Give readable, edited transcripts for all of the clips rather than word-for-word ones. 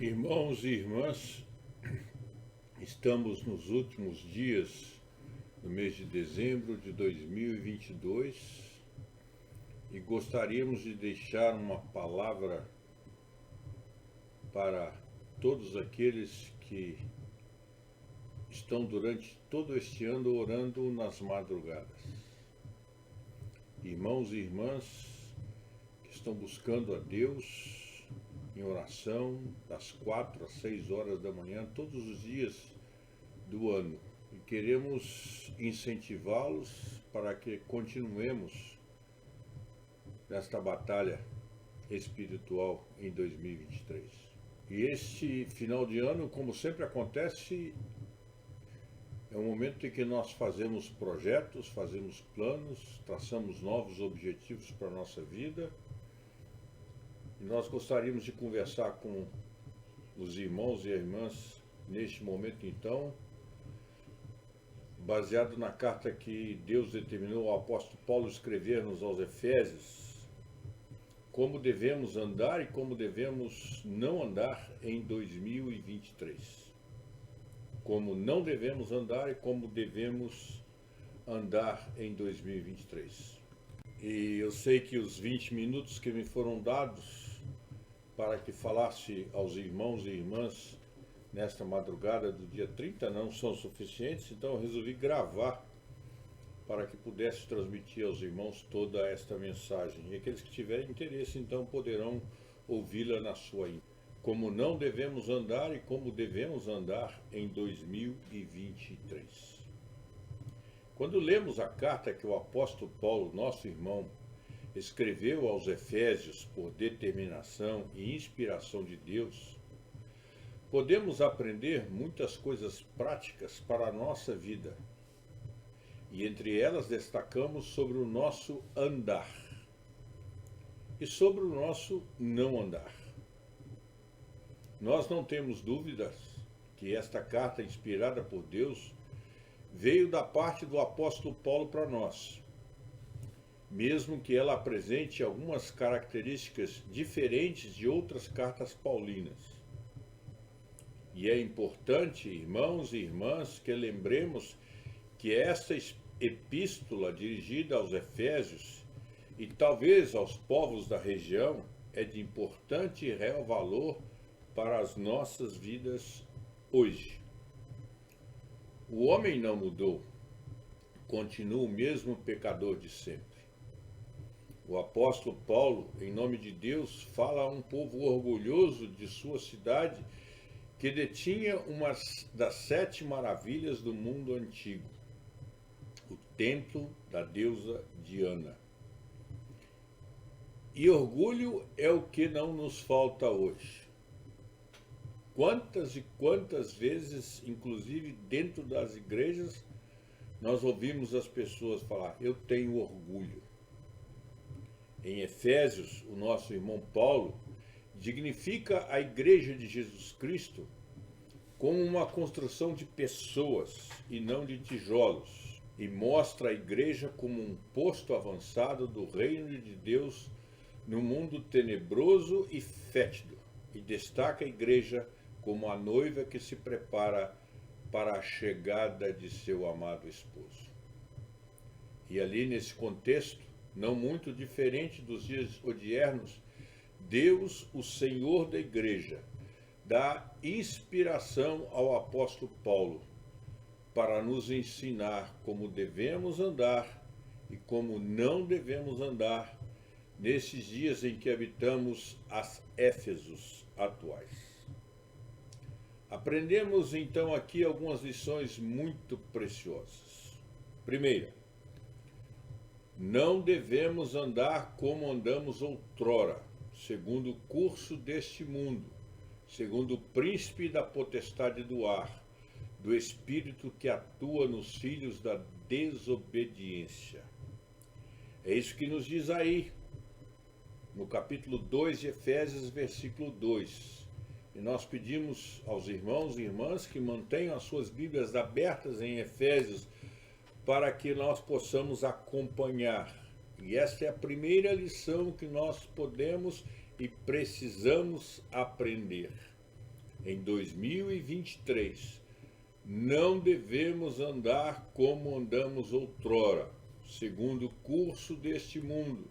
Irmãos e irmãs, estamos nos últimos dias do mês de dezembro de 2022 e gostaríamos de deixar uma palavra para todos aqueles que estão durante todo este ano orando nas madrugadas. Irmãos e irmãs que estão buscando a Deus em oração das 4 às 6 horas da manhã, todos os dias do ano. E queremos incentivá-los para que continuemos nesta batalha espiritual em 2023. E este final de ano, como sempre acontece, é um momento em que nós fazemos projetos, fazemos planos, traçamos novos objetivos para a nossa vida. E nós gostaríamos de conversar com os irmãos e irmãs neste momento, então, baseado na carta que Deus determinou ao apóstolo Paulo escrever-nos aos Efésios, como devemos andar e como devemos não andar em 2023. Como não devemos andar e como devemos andar em 2023. E eu sei que os 20 minutos que me foram dados para que falasse aos irmãos e irmãs nesta madrugada do dia 30 não são suficientes, então eu resolvi gravar para que pudesse transmitir aos irmãos toda esta mensagem. E aqueles que tiverem interesse, então, poderão ouvi-la na sua íntegra. Como não devemos andar e como devemos andar em 2023. Quando lemos a carta que o apóstolo Paulo, nosso irmão, escreveu aos Efésios por determinação e inspiração de Deus, podemos aprender muitas coisas práticas para a nossa vida. E entre elas destacamos sobre o nosso andar e sobre o nosso não andar. Nós não temos dúvidas que esta carta inspirada por Deus veio da parte do apóstolo Paulo para nós, mesmo que ela apresente algumas características diferentes de outras cartas paulinas. E é importante, irmãos e irmãs, que lembremos que esta epístola dirigida aos Efésios e talvez aos povos da região é de importante e real valor para as nossas vidas hoje. O homem não mudou, continua o mesmo pecador de sempre. O apóstolo Paulo, em nome de Deus, fala a um povo orgulhoso de sua cidade que detinha uma das 7 maravilhas do mundo antigo, o templo da deusa Diana. E orgulho é o que não nos falta hoje. Quantas e quantas vezes, inclusive dentro das igrejas, nós ouvimos as pessoas falar: eu tenho orgulho. Em Efésios, o nosso irmão Paulo dignifica a Igreja de Jesus Cristo como uma construção de pessoas e não de tijolos, e mostra a Igreja como um posto avançado do reino de Deus no mundo tenebroso e fétido, e destaca a Igreja como a noiva que se prepara para a chegada de seu amado esposo. E ali nesse contexto, não muito diferente dos dias odiernos, Deus, o Senhor da Igreja, dá inspiração ao apóstolo Paulo para nos ensinar como devemos andar e como não devemos andar nesses dias em que habitamos as Éfesos atuais. Aprendemos então aqui algumas lições muito preciosas. Primeira, não devemos andar como andamos outrora, segundo o curso deste mundo, segundo o príncipe da potestade do ar, do espírito que atua nos filhos da desobediência. É isso que nos diz aí, no capítulo 2 de Efésios, versículo 2. E nós pedimos aos irmãos e irmãs que mantenham as suas Bíblias abertas em Efésios para que nós possamos acompanhar. E esta é a primeira lição que nós podemos e precisamos aprender. em 2023, não devemos andar como andamos outrora, segundo o curso deste mundo,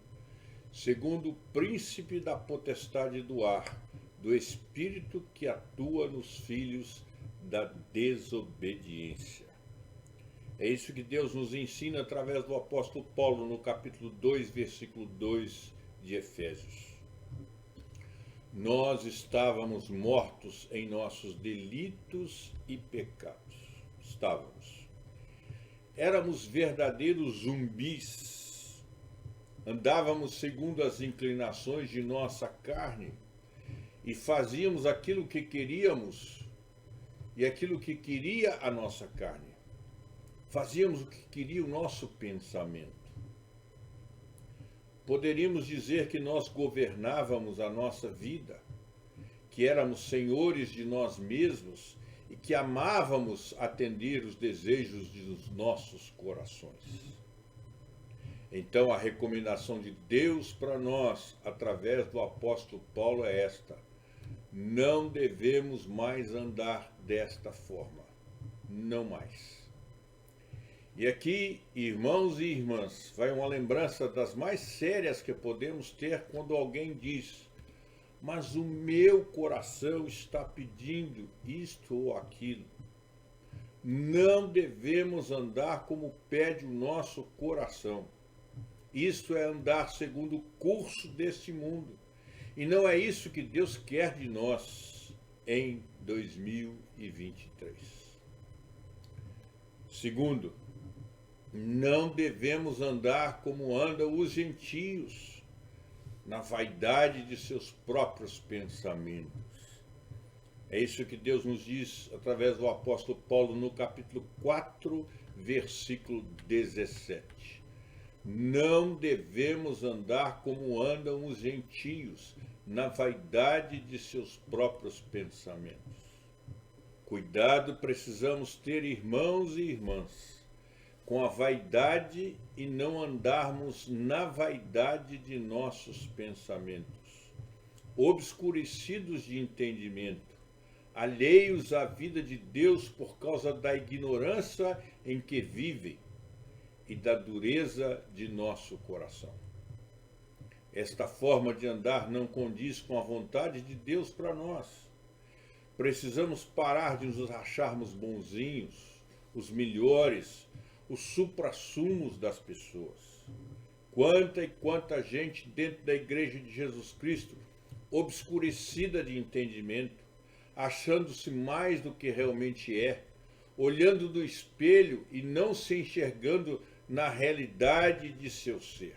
segundo o príncipe da potestade do ar, do espírito que atua nos filhos da desobediência. É isso que Deus nos ensina através do apóstolo Paulo no capítulo 2, versículo 2 de Efésios. Nós estávamos mortos em nossos delitos e pecados. Estávamos. Éramos verdadeiros zumbis. Andávamos segundo as inclinações de nossa carne e fazíamos aquilo que queríamos e aquilo que queria a nossa carne. Fazíamos o que queria o nosso pensamento. Poderíamos dizer que nós governávamos a nossa vida, que éramos senhores de nós mesmos e que amávamos atender os desejos dos nossos corações. Então a recomendação de Deus para nós, através do apóstolo Paulo, é esta: não devemos mais andar desta forma, não mais. E aqui, irmãos e irmãs, vai uma lembrança das mais sérias que podemos ter quando alguém diz: mas o meu coração está pedindo isto ou aquilo. Não devemos andar como pede o nosso coração. Isto é andar segundo o curso deste mundo. E não é isso que Deus quer de nós em 2023. Segundo, não devemos andar como andam os gentios, na vaidade de seus próprios pensamentos. É isso que Deus nos diz através do apóstolo Paulo no capítulo 4, versículo 17. Não devemos andar como andam os gentios, na vaidade de seus próprios pensamentos. Cuidado precisamos ter, irmãos e irmãs, com a vaidade e não andarmos na vaidade de nossos pensamentos, obscurecidos de entendimento, alheios à vida de Deus por causa da ignorância em que vivem e da dureza de nosso coração. Esta forma de andar não condiz com a vontade de Deus para nós. Precisamos parar de nos acharmos bonzinhos, os melhores, os suprassumos das pessoas. Quanta e quanta gente dentro da Igreja de Jesus Cristo, obscurecida de entendimento, achando-se mais do que realmente é, olhando do espelho e não se enxergando na realidade de seu ser.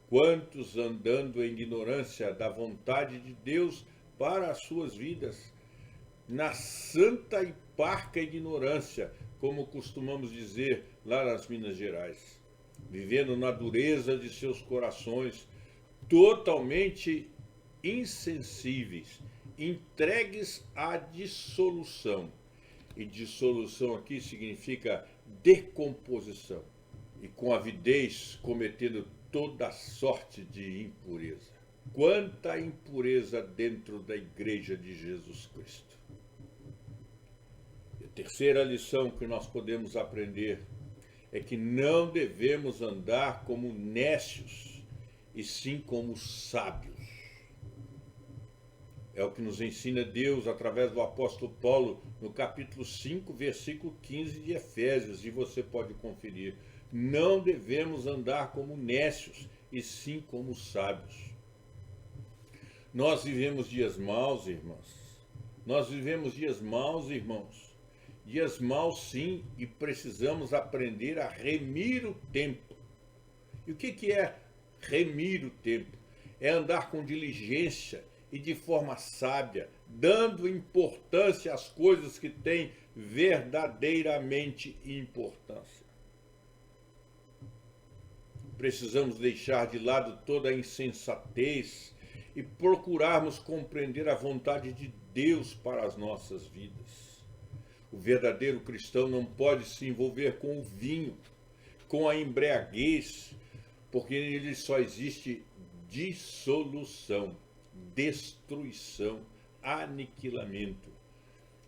Quantos andando em ignorância da vontade de Deus para as suas vidas, na santa e parca ignorância, como costumamos dizer lá nas Minas Gerais, vivendo na dureza de seus corações, totalmente insensíveis, entregues à dissolução. E dissolução aqui significa decomposição, e com avidez cometendo toda sorte de impureza. Quanta impureza dentro da Igreja de Jesus Cristo. Terceira lição que nós podemos aprender é que não devemos andar como nécios, e sim como sábios. É o que nos ensina Deus através do apóstolo Paulo no capítulo 5, versículo 15 de Efésios, e você pode conferir. Não devemos andar como nécios, e sim como sábios. Nós vivemos dias maus, irmãs. Nós vivemos dias maus, irmãos. Dias maus, sim, e precisamos aprender a remir o tempo. E o que é remir o tempo? É andar com diligência e de forma sábia, dando importância às coisas que têm verdadeiramente importância. Precisamos deixar de lado toda a insensatez e procurarmos compreender a vontade de Deus para as nossas vidas. O verdadeiro cristão não pode se envolver com o vinho, com a embriaguez, porque nele só existe dissolução, destruição, aniquilamento,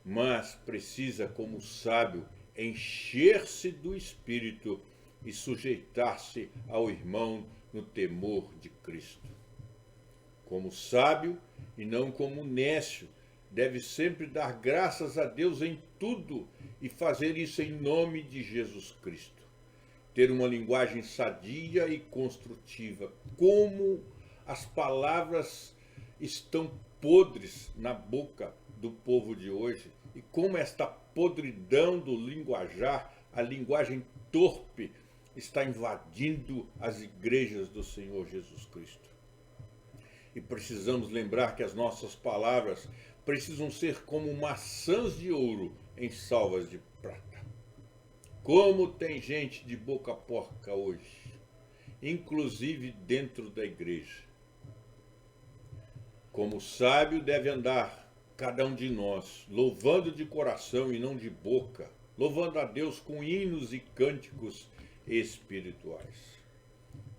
mas precisa, como sábio, encher-se do Espírito e sujeitar-se ao irmão no temor de Cristo. Como sábio e não como nécio, deve sempre dar graças a Deus em tudo e fazer isso em nome de Jesus Cristo. Ter uma linguagem sadia e construtiva. Como as palavras estão podres na boca do povo de hoje e como esta podridão do linguajar, a linguagem torpe, está invadindo as igrejas do Senhor Jesus Cristo. E precisamos lembrar que as nossas palavras precisam ser como maçãs de ouro em salvas de prata. Como tem gente de boca porca hoje, inclusive dentro da igreja. Como sábio deve andar cada um de nós, louvando de coração e não de boca, louvando a Deus com hinos e cânticos espirituais.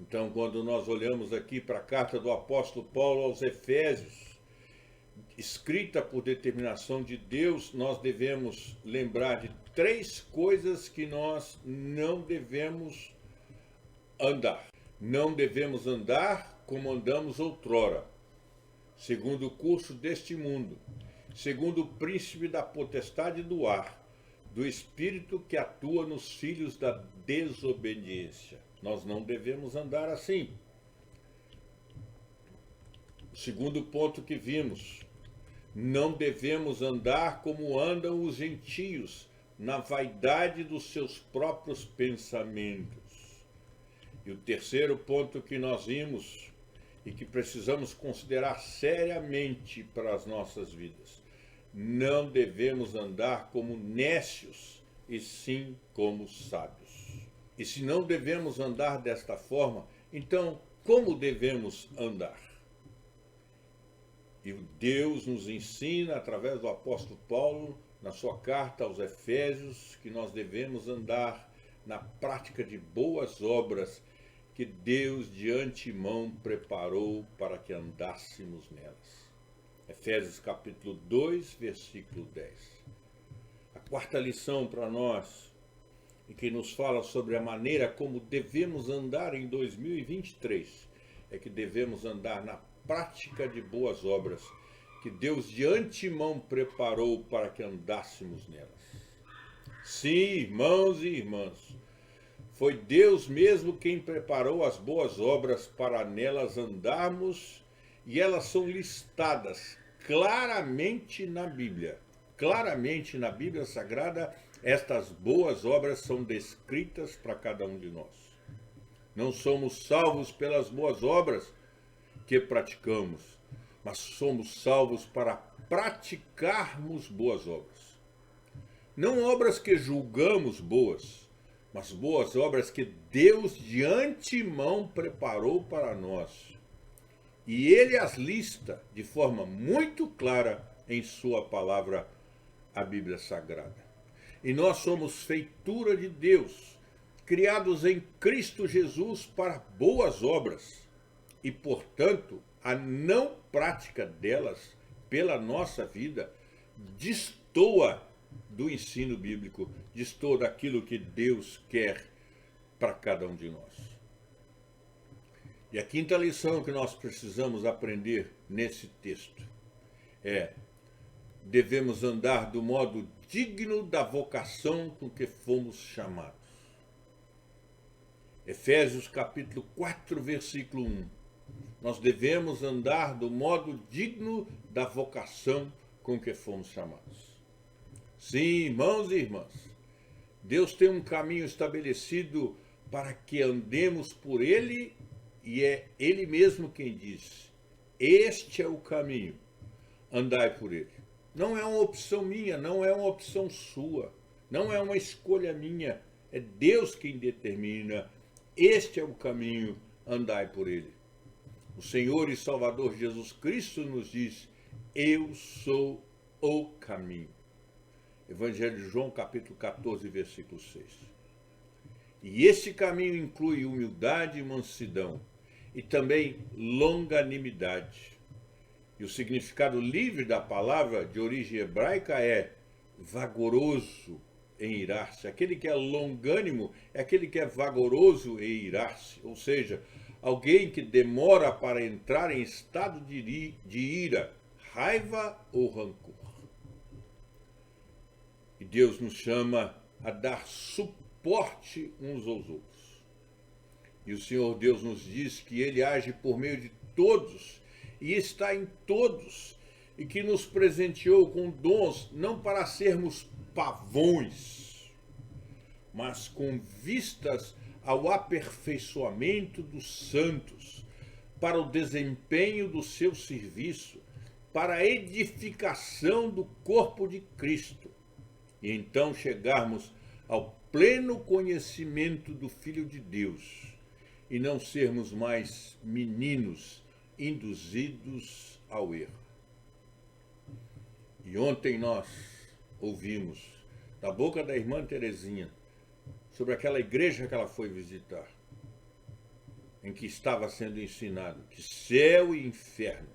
Então, quando nós olhamos aqui para a carta do apóstolo Paulo aos Efésios, escrita por determinação de Deus, nós devemos lembrar de 3 coisas que nós não devemos andar. Não devemos andar como andamos outrora, segundo o curso deste mundo, segundo o príncipe da potestade do ar, do espírito que atua nos filhos da desobediência. Nós não devemos andar assim. O segundo ponto que vimos, não devemos andar como andam os gentios, na vaidade dos seus próprios pensamentos. E o terceiro ponto que nós vimos e que precisamos considerar seriamente para as nossas vidas, não devemos andar como nécios, e sim como sábios. E se não devemos andar desta forma, então como devemos andar? E Deus nos ensina, através do apóstolo Paulo, na sua carta aos Efésios, que nós devemos andar na prática de boas obras que Deus de antemão preparou para que andássemos nelas. Efésios capítulo 2, versículo 10. A quarta lição para nós, e que nos fala sobre a maneira como devemos andar em 2023, é que devemos andar na prática de boas obras que Deus de antemão preparou para que andássemos nelas. Sim, irmãos e irmãs, foi Deus mesmo quem preparou as boas obras para nelas andarmos, e elas são listadas claramente na Bíblia. Claramente na Bíblia Sagrada, estas boas obras são descritas para cada um de nós. Não somos salvos pelas boas obras que praticamos, mas somos salvos para praticarmos boas obras. Não obras que julgamos boas, mas boas obras que Deus de antemão preparou para nós. E Ele as lista de forma muito clara em sua palavra, a Bíblia Sagrada. E nós somos feitura de Deus, criados em Cristo Jesus para boas obras. E, portanto, a não prática delas pela nossa vida destoa do ensino bíblico, destoa daquilo que Deus quer para cada um de nós. E a quinta lição que nós precisamos aprender nesse texto é: devemos andar do modo digno da vocação com que fomos chamados. Efésios capítulo 4, versículo 1. Nós devemos andar do modo digno da vocação com que fomos chamados. Sim, irmãos e irmãs, Deus tem um caminho estabelecido para que andemos por ele, e é Ele mesmo quem diz: este é o caminho, andai por ele. Não é uma opção minha, não é uma opção sua, não é uma escolha minha, é Deus quem determina: este é o caminho, andai por ele. O Senhor e Salvador Jesus Cristo nos diz: eu sou o caminho. Evangelho de João, capítulo 14, versículo 6. E esse caminho inclui humildade e mansidão, e também longanimidade. E o significado livre da palavra de origem hebraica é vagaroso em irar-se. Aquele que é longânimo é aquele que é vagaroso em irar-se, ou seja, alguém que demora para entrar em estado de ira, raiva ou rancor. E Deus nos chama a dar suporte uns aos outros. E o Senhor Deus nos diz que Ele age por meio de todos e está em todos, e que nos presenteou com dons não para sermos pavões, mas com vistas ao aperfeiçoamento dos santos, para o desempenho do seu serviço, para a edificação do corpo de Cristo, e então chegarmos ao pleno conhecimento do Filho de Deus, e não sermos mais meninos induzidos ao erro. E ontem nós ouvimos da boca da irmã Terezinha sobre aquela igreja que ela foi visitar, em que estava sendo ensinado que céu e inferno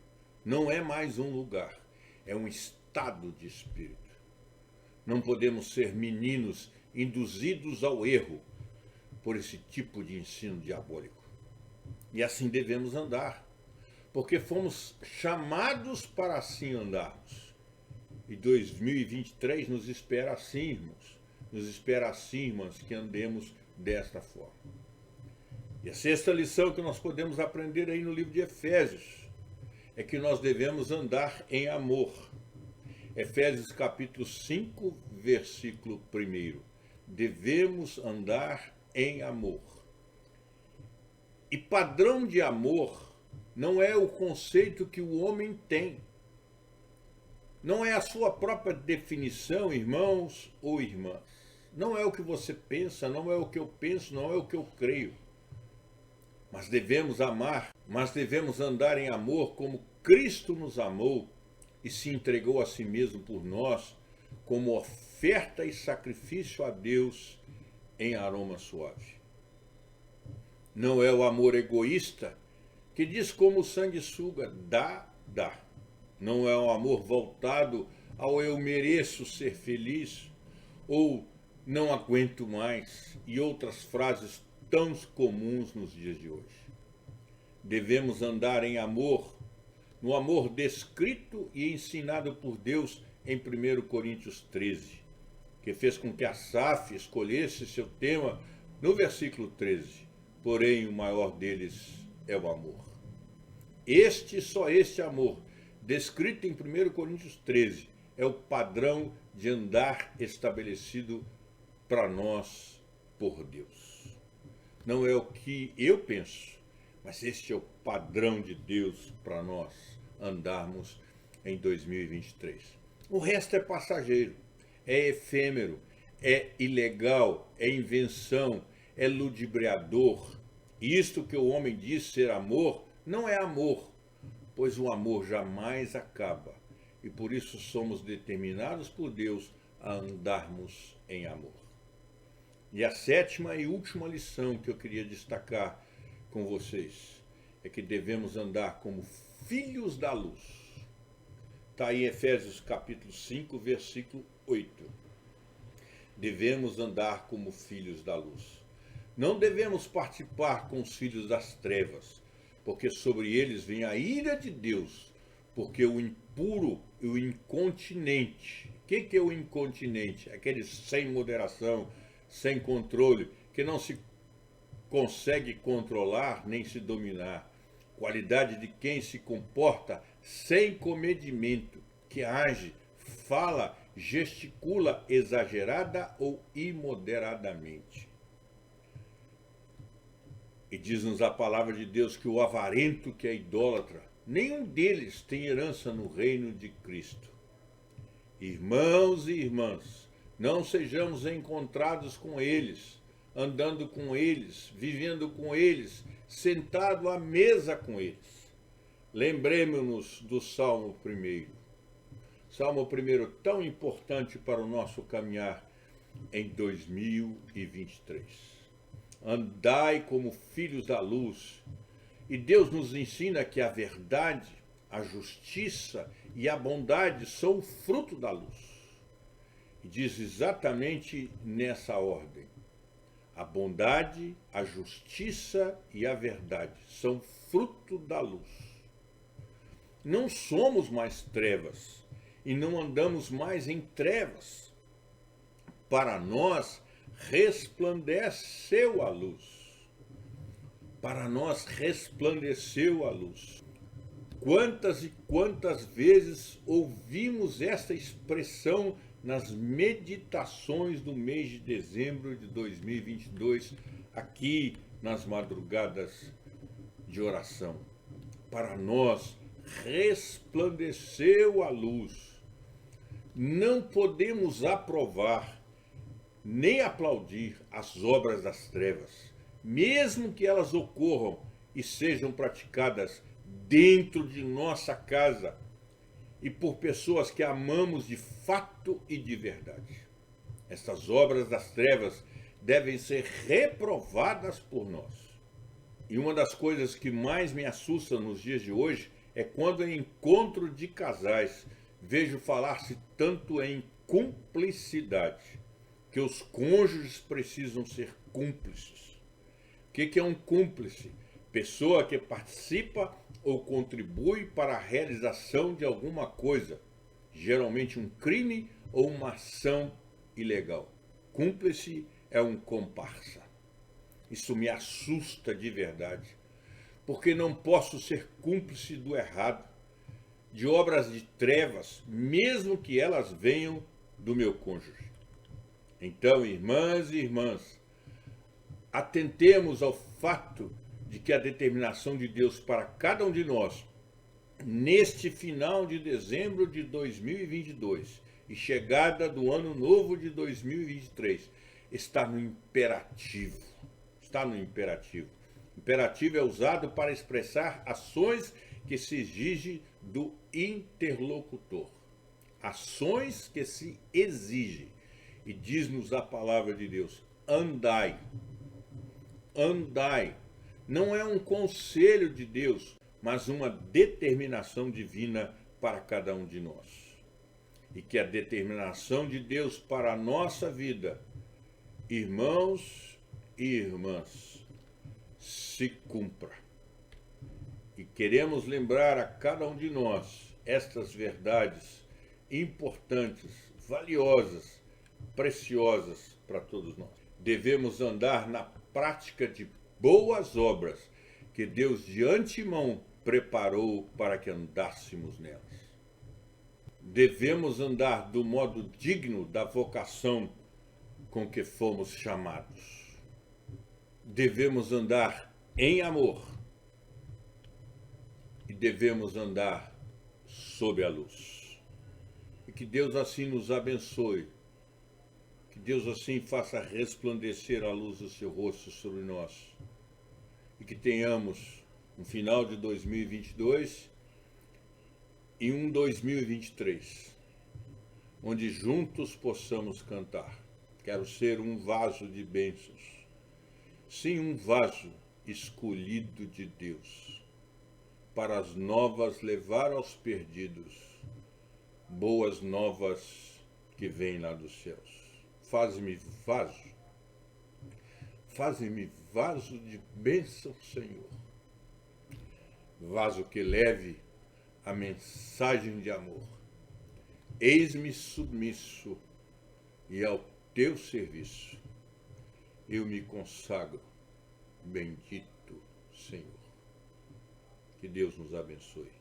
não é mais um lugar, é um estado de espírito. Não podemos ser meninos induzidos ao erro por esse tipo de ensino diabólico. E assim devemos andar, porque fomos chamados para assim andarmos. E 2023 nos espera assim, irmãos. Nos espera assim, irmãs, que andemos desta forma. E a sexta lição que nós podemos aprender aí no livro de Efésios é que nós devemos andar em amor. Efésios capítulo 5, versículo 1. Devemos andar em amor. E padrão de amor não é o conceito que o homem tem. Não é a sua própria definição, irmãos ou irmãs. Não é o que você pensa, não é o que eu penso, não é o que eu creio. Mas devemos amar, mas devemos andar em amor como Cristo nos amou e se entregou a si mesmo por nós, como oferta e sacrifício a Deus em aroma suave. Não é o amor egoísta que diz como sanguessuga, dá. Não é um amor voltado ao eu mereço ser feliz ou não aguento mais e outras frases tão comuns nos dias de hoje. Devemos andar em amor, no amor descrito e ensinado por Deus em 1 Coríntios 13, que fez com que Asaf escolhesse seu tema no versículo 13. Porém, o maior deles é o amor. Só este amor, descrito em 1 Coríntios 13, é o padrão de andar estabelecido para nós por Deus. Não é o que eu penso, mas este é o padrão de Deus para nós andarmos em 2023. O resto é passageiro, é efêmero, é ilegal, é invenção, é ludibriador. E isto que o homem diz ser amor, não é amor, pois o amor jamais acaba. E por isso somos determinados por Deus a andarmos em amor. E a sétima e última lição que eu queria destacar com vocês é que devemos andar como filhos da luz. Está aí em Efésios capítulo 5, versículo 8. Devemos andar como filhos da luz. Não devemos participar com os filhos das trevas, porque sobre eles vem a ira de Deus, porque o impuro e o incontinente. O que é o incontinente? Aquele sem moderação, sem controle, que não se consegue controlar nem se dominar. Qualidade de quem se comporta sem comedimento, que age, fala, gesticula exagerada ou imoderadamente. E diz-nos a palavra de Deus que o avarento, que é idólatra, nenhum deles tem herança no reino de Cristo. Irmãos e irmãs, não sejamos encontrados com eles, andando com eles, vivendo com eles, sentado à mesa com eles. Lembremos-nos do Salmo 1. Salmo 1 tão importante para o nosso caminhar em 2023. Andai como filhos da luz. E Deus nos ensina que a verdade a justiça e a bondade são o fruto da luz. E diz exatamente nessa ordem. A bondade, a justiça e a verdade são fruto da luz. Não somos mais trevas e não andamos mais em trevas. Para nós resplandeceu a luz. Para nós resplandeceu a luz. Quantas e quantas vezes ouvimos esta expressão nas meditações do mês de dezembro de 2022, aqui nas madrugadas de oração. Para nós resplandeceu a luz. Não podemos aprovar nem aplaudir as obras das trevas, mesmo que elas ocorram e sejam praticadas dentro de nossa casa e por pessoas que amamos de fato e de verdade. Estas obras das trevas devem ser reprovadas por nós. E uma das coisas que mais me assusta nos dias de hoje é quando em encontro de casais vejo falar-se tanto em cumplicidade, que os cônjuges precisam ser cúmplices. O que é um cúmplice? Pessoa que participa ou contribui para a realização de alguma coisa, geralmente um crime ou uma ação ilegal. Cúmplice é um comparsa. Isso me assusta de verdade, porque não posso ser cúmplice do errado, de obras de trevas, mesmo que elas venham do meu cônjuge. Então, irmãs e irmãs, atentemos ao fato de que a determinação de Deus para cada um de nós, neste final de dezembro de 2022 e chegada do ano novo de 2023, está no imperativo. Está no imperativo. Imperativo é usado para expressar ações que se exigem do interlocutor. Ações que se exigem. E diz-nos a palavra de Deus: andai. Andai. Não é um conselho de Deus, mas uma determinação divina para cada um de nós. E que a determinação de Deus para a nossa vida, irmãos e irmãs, se cumpra. E queremos lembrar a cada um de nós estas verdades importantes, valiosas, preciosas para todos nós. Devemos andar na prática de boas obras que Deus de antemão preparou para que andássemos nelas. Devemos andar do modo digno da vocação com que fomos chamados. Devemos andar em amor e devemos andar sob a luz. E que Deus assim nos abençoe. Que Deus assim faça resplandecer a luz do seu rosto sobre nós. E que tenhamos um final de 2022 e um 2023, onde juntos possamos cantar. Quero ser um vaso de bênçãos. Sim, um vaso escolhido de Deus, para as novas levar aos perdidos, boas novas que vêm lá dos céus. Faze-me vaso. Faze-me vaso de bênção, Senhor. Vaso que leve a mensagem de amor. Eis-me submisso e ao teu serviço eu me consagro. Bendito Senhor. Que Deus nos abençoe.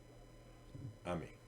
Amém.